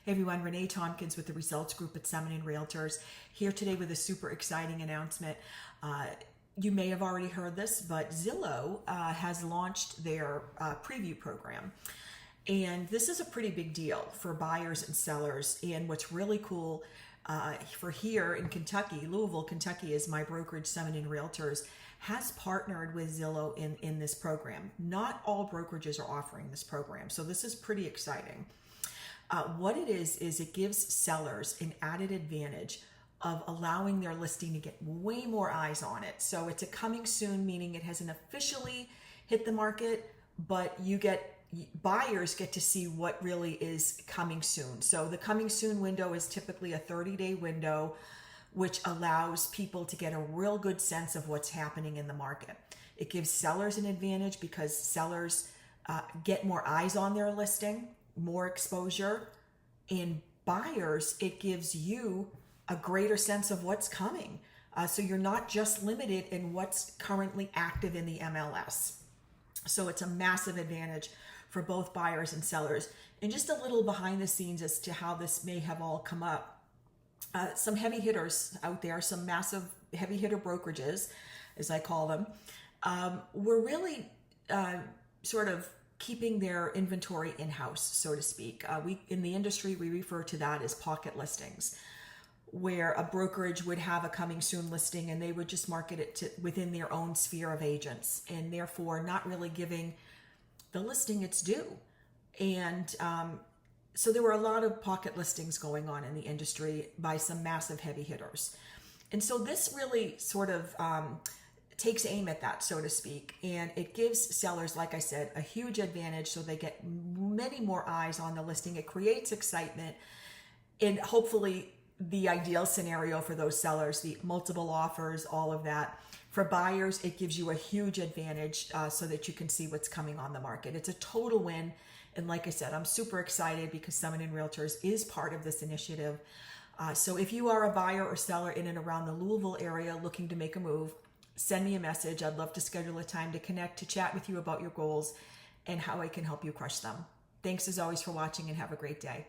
Hey everyone, Renee Tompkins with the Results Group at Summon Realtors, here today with a super exciting announcement. You may have already heard this, but Zillow has launched their preview program. And this is a pretty big deal for buyers and sellers. And what's really cool for here in Kentucky, Louisville, Kentucky, is my brokerage, Summon Realtors, has partnered with Zillow in this program. Not all brokerages are offering this program, so this is pretty exciting. What it is it gives sellers an added advantage of allowing their listing to get way more eyes on it. So it's a coming soon, meaning it hasn't officially hit the market, but buyers get to see what really is coming soon. So the coming soon window is typically a 30-day window, which allows people to get a real good sense of what's happening in the market. It gives sellers an advantage because sellers get more eyes on their listing, more exposure. In buyers, it gives you a greater sense of what's coming. So you're not just limited in what's currently active in the MLS. So it's a massive advantage for both buyers and sellers. And just a little behind the scenes as to how this may have all come up. Some heavy hitters out there, some massive heavy hitter brokerages, as I call them, were really sort of keeping their inventory in-house, so to speak. In the industry, we refer to that as pocket listings, where a brokerage would have a coming soon listing and they would just market it within their own sphere of agents, and therefore not really giving the listing its due. And so there were a lot of pocket listings going on in the industry by some massive heavy hitters. And so this really sort of takes aim at that, so to speak, and it gives sellers, like I said, a huge advantage, so they get many more eyes on the listing. It creates excitement, and hopefully the ideal scenario for those sellers, the multiple offers, all of that. For buyers, it gives you a huge advantage so that you can see what's coming on the market. It's a total win, and like I said, I'm super excited because Summon Realtors is part of this initiative. So if you are a buyer or seller in and around the Louisville area looking to make a move, send me a message. I'd love to schedule a time to connect, to chat with you about your goals and how I can help you crush them. Thanks as always for watching, and have a great day.